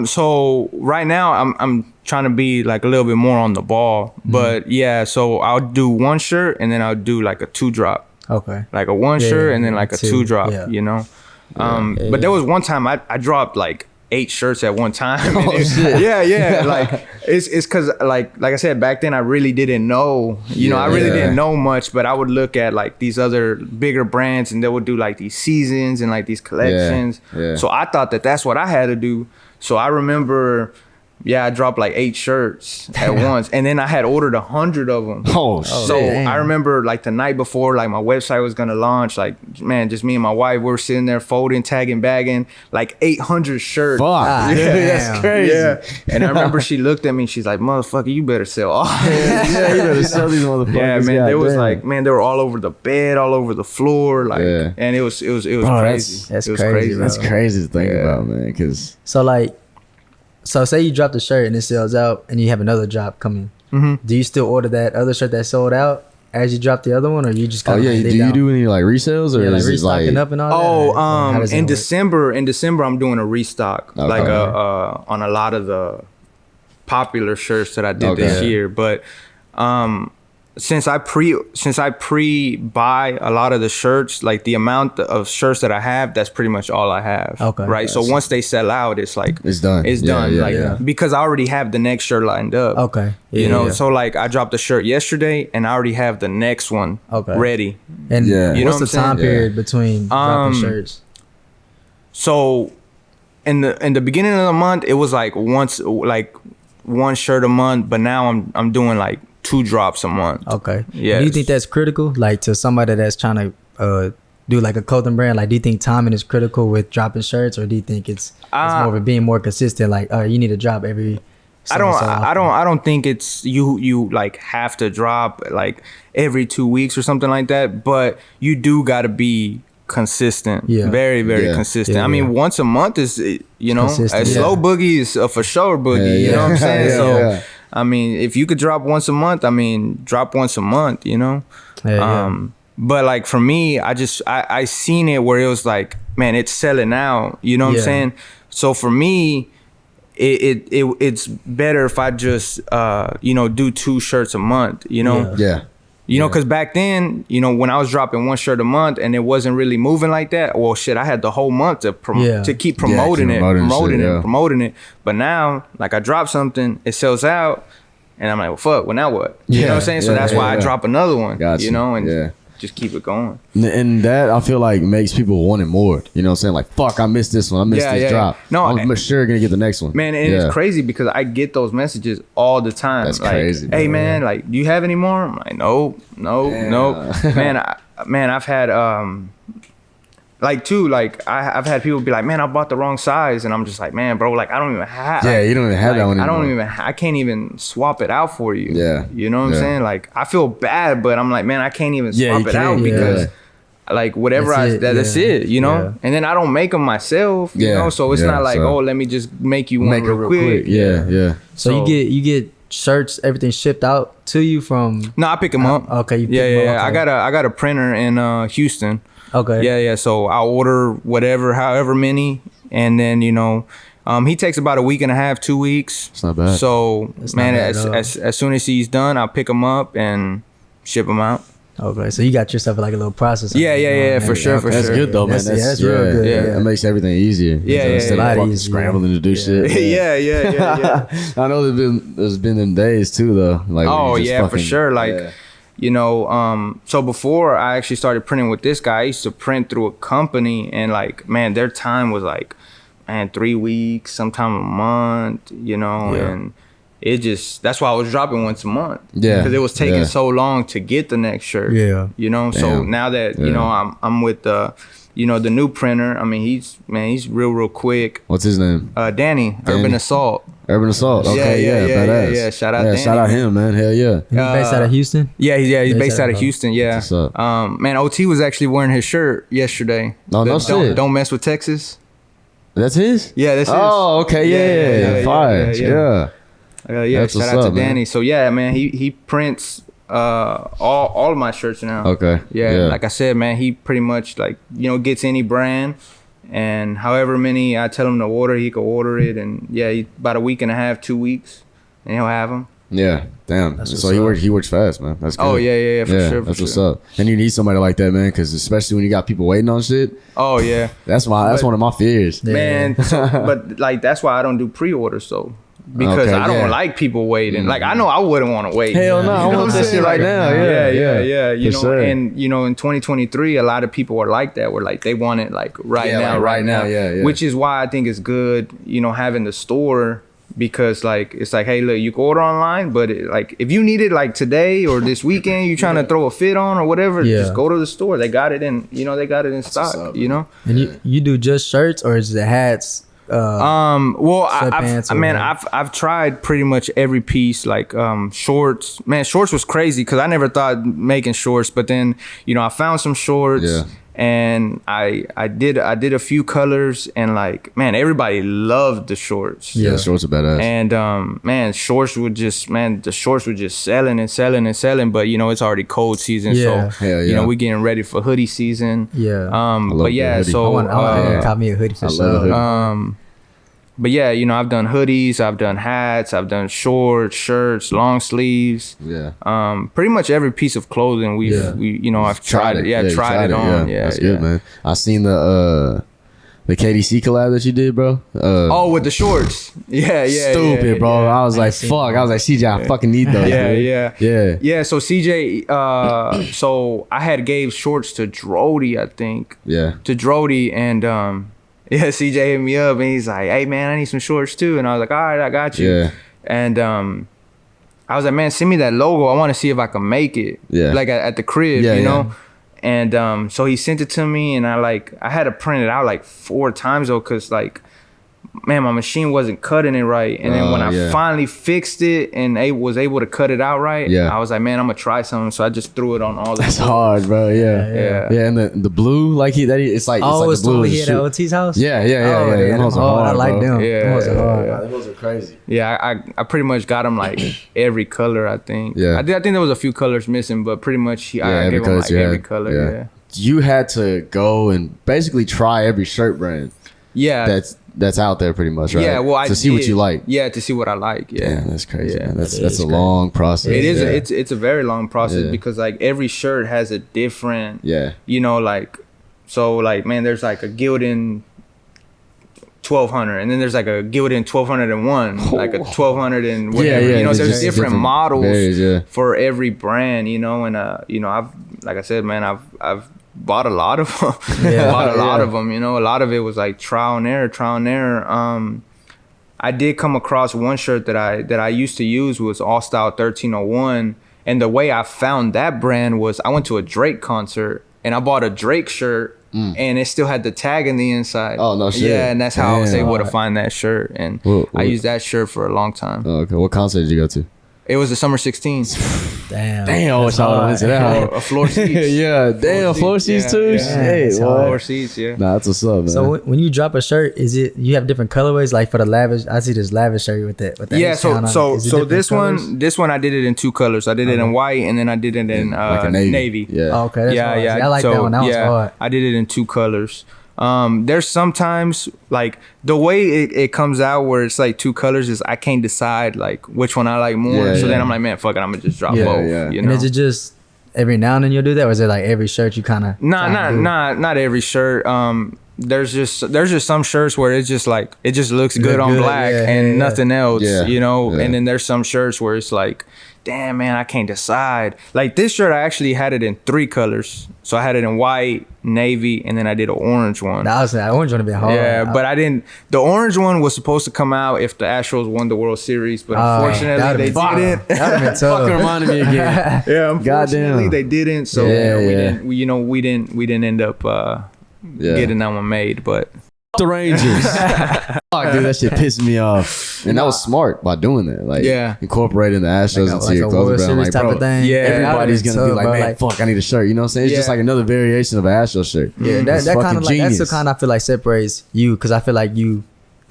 So right now I'm trying to be like a little bit more on the ball, but yeah, so I'll do 1 shirt and then I'll do like a 2 drop. Okay. Like a 1 shirt and then like a 2 drop, you know. But there was one time I dropped like 8 shirts at one time. Shit. Yeah. Like it's cause like I said, back then I really didn't know, you know, I really didn't know much, but I would look at like these other bigger brands and they would do like these seasons and like these collections. So I thought that that's what I had to do. So I remember, I dropped like 8 shirts at once, and then I had ordered 100 of them. So I remember like the night before, like my website was gonna launch. Like, man, just me and my wife, we were sitting there folding, tagging, bagging, like 800 shirts. Fuck, that's crazy. Yeah, and I remember she looked at me, and she's like, "Motherfucker, you better sell all." You better sell these motherfuckers. Yeah, man, there was like, man, they were all over the bed, all over the floor, like, and it was crazy. That's it was crazy. That's crazy to think about, man. Because so say you drop the shirt and it sells out, and you have another drop coming. Do you still order that other shirt that sold out as you drop the other one, or you just kind of do you do any like resales, or like is it restocking up and all that? In December I'm doing a restock, like on a lot of the popular shirts that I did this year, but since I pre-buy a lot of the shirts, like the amount of shirts that I have, that's pretty much all I have. Right. So once they sell out, it's like it's done. It's done. Because I already have the next shirt lined up. You know, so like I dropped the shirt yesterday and I already have the next one ready. And you know what's the time period between dropping shirts? So in the beginning of the month, it was like 1 shirt a month, but now I'm doing like 2 drops a month. Yeah. Do you think that's critical, like to somebody that's trying to do like a clothing brand? Like, do you think timing is critical with dropping shirts, or do you think it's more of being more consistent? Like, you need to drop every. I don't think it's you like have to drop like every 2 weeks or something like that, but you do got to be consistent. Very consistent. I mean, once a month is, you know, a slow boogie is a for sure boogie. You know what I'm saying? So I mean, if you could drop once a month, I mean, drop once a month, you know? But like for me, I seen it where it was like, man, it's selling out, you know what I'm saying? So for me, it's better if I just, you know, do 2 shirts a month, you know? You know, because back then, you know, when I was dropping 1 shirt a month and it wasn't really moving like that, well, shit, I had the whole month to keep promoting it. But now, like, I drop something, it sells out, and I'm like, well, fuck, well, now what? You know what I'm saying? So that's why I drop another one, you know, and just keep it going. And that, I feel like, makes people want it more. You know what I'm saying? Like, fuck, I missed this one. I missed this drop. No, I'm sure going to get the next one. Man, and it's crazy because I get those messages all the time. That's like, crazy. Hey, man, like, do you have any more? I'm like, no. Man, I've had, like, too, like, I've had people be like, man, I bought the wrong size. And I'm just like, man, bro, like, I don't even have. Yeah, you don't even have that one anymore. I can't even swap it out for you. Yeah. You know what I'm saying? Like, I feel bad, but I'm like, man, I can't even swap it out because, like, whatever that's it, you know? Yeah. And then I don't make them myself, you know? So it's not like, oh, let me just make you one real quick. Yeah. So you get shirts, everything shipped out to you from? No, I pick them up. Okay, you pick them up. Yeah. I got a printer in Houston. Okay. Yeah. So I'll order however many, and then, you know, he takes about a week and a half, 2 weeks. It's not bad. So man, as soon as he's done, I'll pick them up and ship them out. Okay, so you got yourself like a little process. Yeah, for sure. That's good though, man. That's real good. Yeah, it makes everything easier. Instead of fucking scrambling to do shit. Yeah. I know there's been them days too though. Like, for sure. Like, you know, so before I actually started printing with this guy, I used to print through a company, and like, man, their time was like, man, 3 weeks, sometime a month, you know, and it just, that's why I was dropping once a month. Yeah. Because it was taking so long to get the next shirt. Yeah. You know, so now that, you know, I'm with you know, the new printer, I mean, he's real quick. What's his name? Danny. Urban Assault. Urban Assault. Okay, badass. Yeah, shout out Danny. Shout out him, man. Hell yeah. He's based out of Houston? Yeah, he's based out of Houston, yeah. What's up? Man, OT was actually wearing his shirt yesterday. No shit. Don't mess with Texas. That's his? Yeah, that's his. Oh, okay, yeah. Fire. Yeah. Yeah, shout out to Danny. So yeah, man, he prints all of my shirts now. Okay. Yeah, like I said, man, he pretty much like, you know, gets any brand, and however many I tell him to order, he can order it, and about a week and a half, 2 weeks, and he'll have them. Yeah, damn. So he works fast, man. That's good. Oh yeah, for sure. That's what's up. And you need somebody like that, man, because especially when you got people waiting on shit. Oh yeah, that's one of my fears, man. But like that's why I don't do pre-orders, so. Because I don't like people waiting. Like I know I wouldn't want to wait. Hell no, I want this shit right now. Yeah. You know, sure. And you know, in 2023, a lot of people are like that. Where like they want it like right now. Yeah. Which is why I think it's good, you know, having the store, because like it's like, hey, look, you can order online, but like if you need it like today or this weekend, you trying to throw a fit on or whatever, just go to the store. They got it in, you know, they got it in stock. Up, you know. And you do just shirts, or is it hats? Well, I've tried pretty much every piece, like shorts. Man, shorts was crazy because I never thought making shorts, but then, you know, I found some shorts, and I did a few colors, and like, man, everybody loved the shorts. Yeah, shorts are badass. And man, the shorts were just selling and selling and selling, but you know, it's already cold season, so you know, we getting ready for hoodie season. But yeah, so I want to cop me a hoodie for sure. But yeah, you know, I've done hoodies, I've done hats, I've done shorts, shirts, long sleeves. Pretty much every piece of clothing we you know, I've tried it. Yeah, tried it on. Yeah, that's good, man. I seen the KDC collab that you did, bro. With the shorts. Yeah. Stupid, bro. I was like, fuck. I was like, CJ, I fucking need those. Yeah. So CJ, so I had gave shorts to Drody, I think. Yeah. To Drody, and CJ hit me up and he's like, hey man, I need some shorts too. And I was like, all right, I got you. Yeah. And I was like, man, send me that logo. I want to see if I can make it. Yeah. Like at the crib, you know? And so he sent it to me, and I had to print it out like 4 times though, cause like, man, my machine wasn't cutting it right. And then when I finally fixed it and was able to cut it out right, I was like, man, I'm gonna try something. So I just threw it on all the That's hard, bro. Yeah. And the blue, like it's like it's the blue. He had at OT's house? Yeah. Those are hard, I like them. Those are crazy. Yeah, I pretty much got them like every color, I think. Yeah. I think there was a few colors missing, but pretty much I gave him like every color. Yeah. You had to go and basically try every shirt brand. Yeah. That's out there pretty much, right? Yeah, well, to see what you like. Yeah, to see what I like. Yeah, that's crazy, man. That's a long process. It is. It's a very long process because like every shirt has a different. You know, like, so like, man, there's like a Gildan 1200, and then there's like a Gildan 1201, like a 1200 and whatever. You know, so there's different models for every brand. You know, and you know, I've, like I said, man, I've bought a lot of them. Of them, you know. A lot of it was like trial and error. I did come across one shirt that I used to use was All Style 1301, and the way I found that brand was I went to a Drake concert and I bought a Drake shirt, and it still had the tag in the inside. Oh no shit. Yeah, and that's how I was able to find that shirt, and I used that shirt for a long time. Oh, okay. What concert did you go to? It was the Summer 16. Damn. I wish I went to that. A floor seats. Floor seats too. Shit, floor seats. Yeah. Nah, that's what's up, man. So when you drop a shirt, is it you have different colorways? Like for the Lavish, I see this Lavish shirt with that. Yeah. So this one I did it in 2 colors. I did it in white, and then I did it in like a navy. Yeah. Oh, okay. That's I like that one. That was hard. I did it in 2 colors. There's sometimes like the way it comes out where it's like 2 colors is I can't decide like which one I like more. So then I'm like, man, fuck it, I'm gonna just drop both. You know? And is it just every now and then you'll do that, or is it like every shirt you kind of? Not every shirt. There's just some shirts where it's just like it just looks good on black and nothing else. You know, and then there's some shirts where it's like, damn man, I can't decide. Like this shirt, I actually had it in 3 colors. So I had it in white, navy, and then I did an orange one. That orange one would be hard. Yeah, but I didn't. The orange one was supposed to come out if the Astros won the World Series, but unfortunately they didn't. That would be tough. Fucking reminded me again. Yeah, unfortunately they didn't. So we didn't end up getting that one made, but. The Rangers. Fuck, dude, that shit pissed me off. And that was smart by doing that. Like, incorporating the Astros into your clothes brand. Like, bro, everybody's gonna be like, man, fuck, I need a shirt. You know what I'm saying? It's just like another variation of an Astros shirt. Yeah, that kind of like, that's the kind I feel like separates you, because I feel like you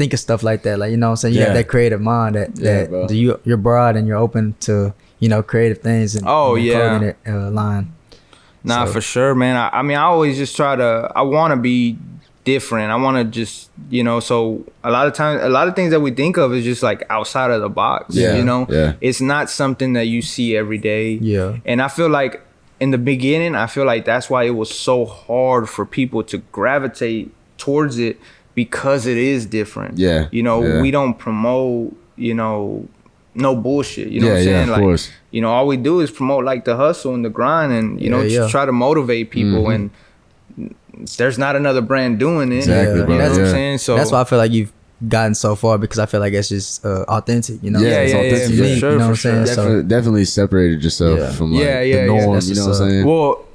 think of stuff like that. Like, you know what I'm saying? You have that creative mind that you're broad and you're open to, you know, creative things and clothing line. Nah, for sure, man. I mean, I always just I want to be different. I want to just, you know, so a lot of times, a lot of things that we think of is just like outside of the box, you know? Yeah. It's not something that you see every day. Yeah. And I feel like in the beginning, I feel like that's why it was so hard for people to gravitate towards it, because it is different. Yeah. You know, we don't promote, you know, no bullshit. You know what I'm saying? Like, course. You know, all we do is promote like the hustle and the grind and, you know, just try to motivate people. And there's not another brand doing it. Exactly, you know what I'm saying? So that's why I feel like you've gotten so far, because I feel like it's just authentic, you know? It's authentic, for sure, you know what I'm saying? Definitely separated yourself from like the norm, you know what I'm saying? Well,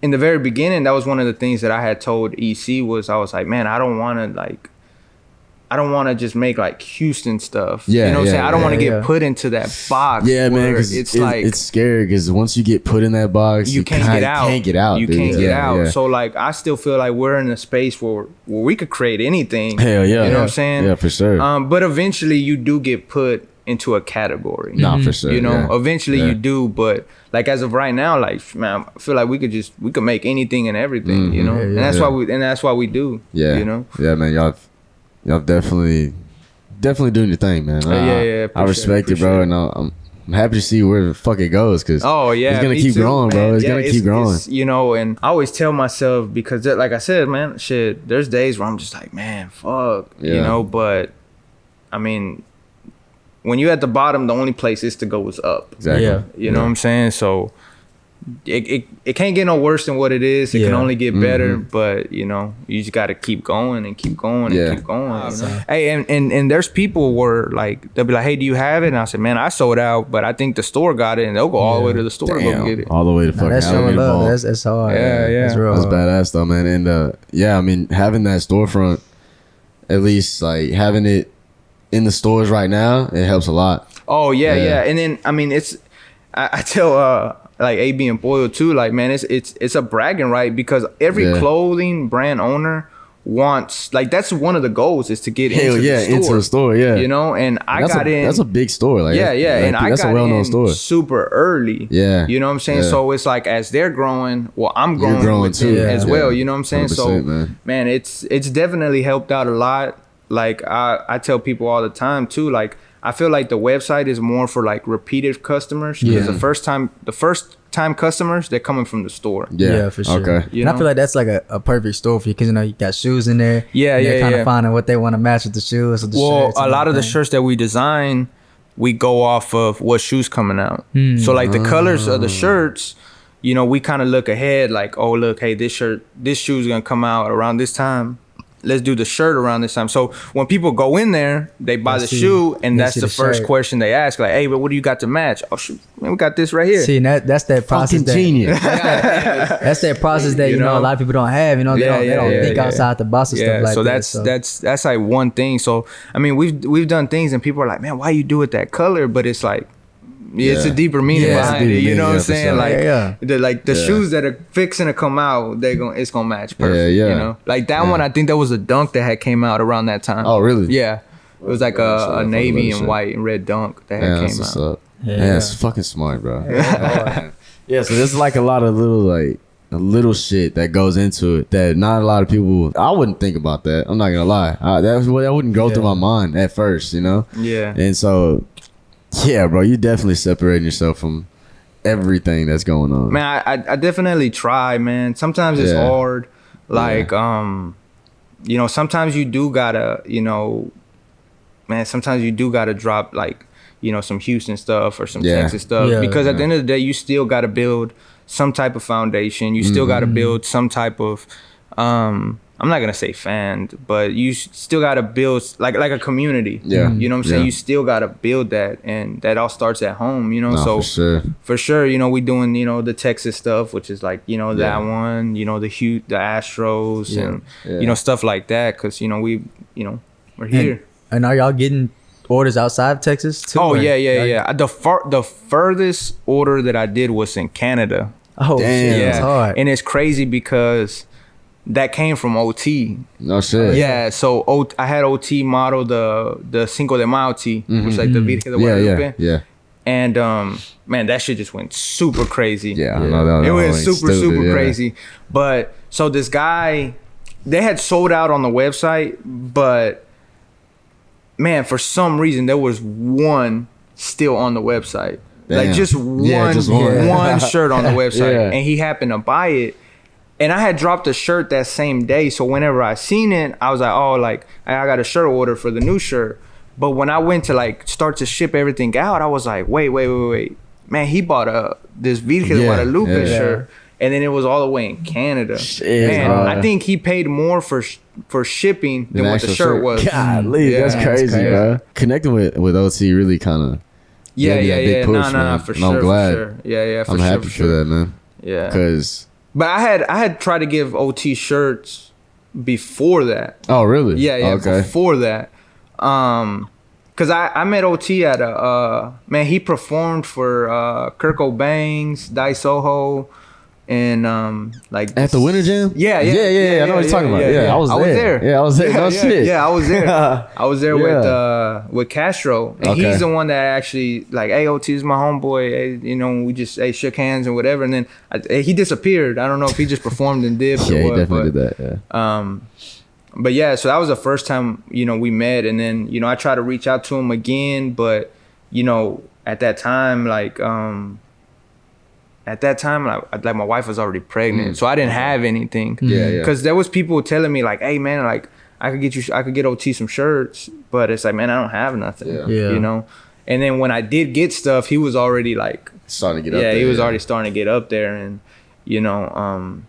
in the very beginning, that was one of the things that I had told EC was, I was like, man, I don't want to just make like Houston stuff. You know what I'm saying? I don't want to get put into that box. Yeah, man, because it's scary, because once you get put in that box, you can't get out. You can't get out. So like, I still feel like we're in a space where we could create anything. Hell yeah. You know what I'm saying? Yeah, for sure. But eventually you do get put into a category. No, for sure. You know, eventually you do, but like as of right now, like, man, I feel like we could make anything and everything, you know? And that's why we do. Yeah. You know? Yeah, man, y'all definitely doing your thing, man. I respect it, bro, and I'm happy to see where the fuck it goes, because it's gonna keep growing, bro. It's gonna keep growing. You know, and I always tell myself, because like I said, man, shit, there's days where I'm just like, man, fuck, you know, but I mean, when you're at the bottom, the only place is to go is up. Exactly. You know what I'm saying? So it can't get no worse than what it is. It can only get better, but you know, you just got to keep going and keep going and keep going. You know? Hey, and there's people where like they'll be like, hey, do you have it? And I said, man, I sold out, but I think the store got it, and they'll go all the way to the store to go get it. All the way to fucking that's showing love. That's hard. That's real. That's badass though, man. And I mean, having that storefront, at least like having it in the stores right now, it helps a lot. Oh yeah. And then I mean, I tell like AB and Boyle too, like, man, it's a bragging right, because every clothing brand owner wants, like, that's one of the goals, is to get into the store, you know. And I got in. That's a big store, like and I got in store super early. You know what I'm saying? So it's like, as they're growing, well, I'm growing too as well. You know what I'm saying? So man, it's definitely helped out a lot. Like I tell people all the time too, like, I feel like the website is more for like repeated customers, because the first time customers, they're coming from the store. Yeah, for sure. Okay. And I feel like that's like a perfect store for you, because you know you got shoes in there. They're kind of finding what they want to match with the shoes. With the shirts, a lot of the shirts that we design, we go off of what shoes coming out. So like the colors of the shirts, you know, we kind of look ahead, like, oh look, hey, this shoe's gonna come out around this time. Let's do the shirt around this time. So when people go in there, they buy the shoe, and that's the first question they ask. Like, hey, but what do you got to match? Oh, shoot, man, we got this right here. See, that's that process. Genius. That's that process that, you know, a lot of people don't have. You know, they don't think outside the box and stuff like that. So that's like one thing. So, I mean, we've done things, and people are like, man, why you do it that color? But it's like, it's a deeper meaning behind it. You know what I'm saying? Sure. Like the shoes that are fixing to come out, it's gonna match perfect. You know, like that one. I think there was a dunk that had came out around that time. Oh, really? Yeah, it was like a navy and white and red dunk that had came out. Yeah, it's fucking smart, bro. Yeah, so there's like a lot of little shit that goes into it that not a lot of people. I wouldn't think about that. I'm not gonna lie. That wouldn't go through my mind at first, you know. Yeah. And so. Yeah, bro, you definitely separating yourself from everything that's going on. Man, I definitely try, man. Sometimes it's hard. Like, you know, sometimes you do gotta, you know, man, sometimes you do gotta drop, like, you know, some Houston stuff or some Texas stuff. Because at the end of the day, you still gotta build some type of foundation. You still gotta build some type of, I'm not gonna say fan, but you still gotta build like a community. You know what I'm saying? You still gotta build that, and that all starts at home. You know, for sure. You know, we doing, you know, the Texas stuff, which is like, you know, that one. You know, the Astros and you know, stuff like that, because you know we're here. And are y'all getting orders outside of Texas too? Oh yeah. The furthest order that I did was in Canada. Oh damn, that's hard. And it's crazy because that came from OT. No shit. Yeah, so I had OT model the Cinco de Mayo tee, which is like the Virgen de Guadalupe. Yeah. And man, that shit just went super crazy. Yeah, I know that. It went super crazy. But so this guy, they had sold out on the website, but man, for some reason there was one still on the website. Damn. Like just one shirt on the website, and he happened to buy it. And I had dropped a shirt that same day, so whenever I seen it, I was like, oh, like I got a shirt order for the new shirt. But when I went to like start to ship everything out, I was like, wait, man, he bought this Virgen de Guadalupe shirt, and then it was all the way in Canada. Shit, man, I think he paid more for shipping than what the shirt was. Golly, that's crazy, bro. Connecting with OT really kind of no, for sure. I'm glad. For sure. Yeah, I'm happy for that, man. Yeah, because. But I had tried to give OT shirts before that. Oh, really? Yeah, before that. Cause I met OT at man, he performed for Kurt Cobain's Die Soho and like at the Winter Jam. Yeah. I know what you're talking about. Yeah, I was there. Yeah, I was there. No shit. Yeah, I was there. I was there with Castro, and he's the one that actually like, hey, OT is my homeboy. Hey, you know, we just shook hands and whatever, and then he disappeared. I don't know if he just performed and dipped. Yeah, or what, he definitely did that. Yeah. But yeah, so that was the first time, you know, we met. And then, you know, I tried to reach out to him again. But, you know, at that time, like my wife was already pregnant. So I didn't have anything. Yeah. Because there was people telling me like, hey, man, like I could get OT some shirts. But it's like, man, I don't have nothing, you know. And then when I did get stuff, he was already like starting to get up there. Yeah, he was already starting to get up there. And, you know,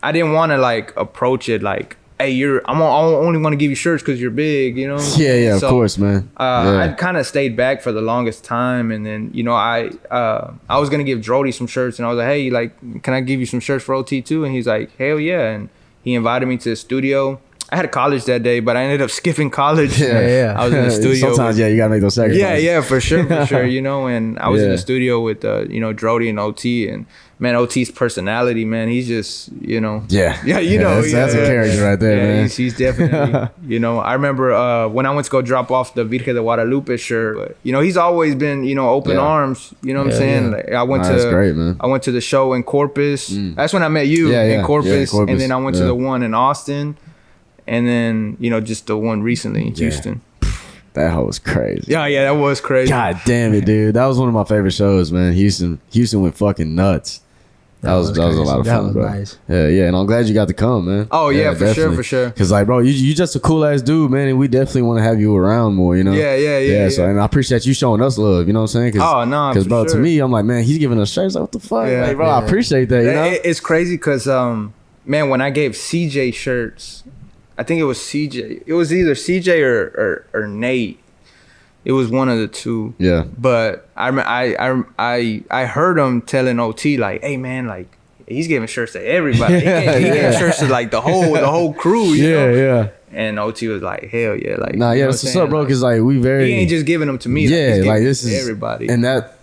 I didn't want to like approach it like, hey, I only want to give you shirts because you're big, you know? Yeah, so, of course, man. I kind of stayed back for the longest time. And then, you know, I was going to give Drody some shirts. And I was like, hey, like, can I give you some shirts for OT too? And he's like, hell yeah. And he invited me to the studio. I had college that day, but I ended up skipping college. Yeah. I was in the studio. Sometimes, you got to make those sacrifices. Yeah, for sure, you know? And I was in the studio with, you know, Drody and OT. And, man, OT's personality, man, he's just, you know. Yeah, you know. That's a character right there, man. He's definitely, you know. I remember when I went to go drop off the Virgen de Guadalupe shirt, but, you know, he's always been, you know, open arms. You know what I'm saying? Like, that's great, man. I went to the show in Corpus. That's when I met you in Corpus. And then I went to the one in Austin. And then, you know, just the one recently in Houston. That hoe was crazy. Yeah, that was crazy. God damn it, dude. That was one of my favorite shows, man. Houston went fucking nuts. That was a lot of fun, bro. Nice. Yeah, and I'm glad you got to come, man. Oh yeah, for sure. Cause like, bro, you just a cool ass dude, man, and we definitely want to have you around more, you know. Yeah. So, and I appreciate you showing us love. You know what I'm saying? Cause bro, to me, I'm like, man, he's giving us shirts. Like, what the fuck, like, bro? I appreciate that. You know, it's crazy because man, when I gave CJ shirts, I think it was CJ. It was either CJ or Nate. It was one of the two. Yeah. But I heard him telling OT like, hey man, like he's giving shirts to everybody. He gave shirts to like the whole crew. You know? Yeah. And OT was like, hell yeah, like nah, yeah, that's what's up, bro. Cause like he ain't just giving them to me. Yeah, like this is everybody. And that,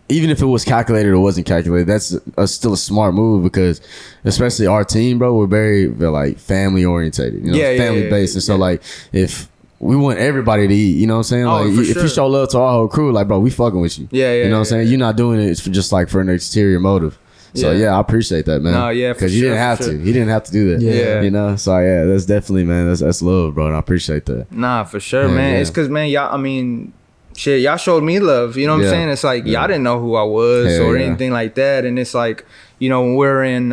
even if it was calculated or wasn't calculated, that's still a smart move because, especially our team, bro, we're very like family orientated, you know, family based, and so like if we want everybody to eat, you know what I'm saying? Like if you show love to our whole crew, like bro, we fucking with you. You know what I'm saying? You're not doing it for just like for an exterior motive. So I appreciate that, man. No, yeah, because you didn't have to. He didn't have to do that. Yeah, you know. So yeah, that's definitely, man. That's love, bro. And I appreciate that. Nah, for sure, man. It's because, man, y'all. I mean, shit, y'all showed me love. You know what I'm saying? It's like y'all didn't know who I was or anything like that. And it's like, you know, when we're in,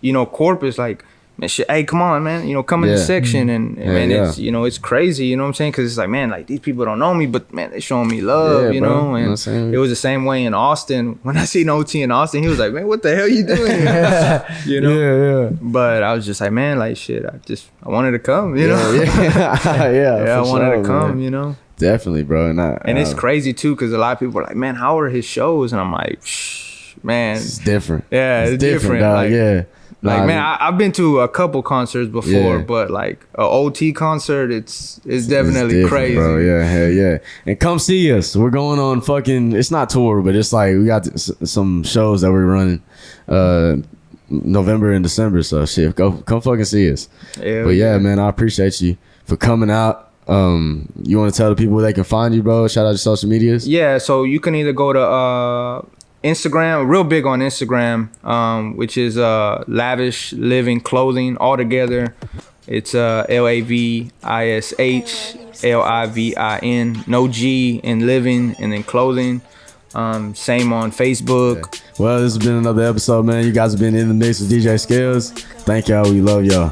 you know, Corpus, like, man, shit, hey, come on, man, you know, come in the section and man, it's, you know, it's crazy, you know what I'm saying? Because it's like, man, like these people don't know me, but man, they showing me love, you know? And it was the same way in Austin. When I seen OT in Austin, he was like, man, what the hell you doing here? You know? But I was just like, man, like shit, I wanted to come, you know? I wanted to come, you know? Definitely, bro. And it's crazy too, because a lot of people are like, man, how are his shows? And I'm like, man, it's different. Yeah, it's different. Dog. Like, like, man, I've been to a couple concerts before, but like a OT concert, it's definitely crazy, bro. Yeah, hell yeah. And come see us. We're going on fucking. It's not tour, but it's like we got some shows that we're running. November and December. So shit, come fucking see us. But yeah, man, I appreciate you for coming out. You want to tell the people where they can find you, bro? Shout out your social medias. Yeah, so you can either go to Instagram, real big on Instagram, which is Lavish Living Clothing all together. It's LAVISH LIVIN, no G in living, and then clothing. Same on Facebook. Yeah. Well, this has been another episode, man. You guys have been in the mix with DJ Skelz. Thank y'all. We love y'all.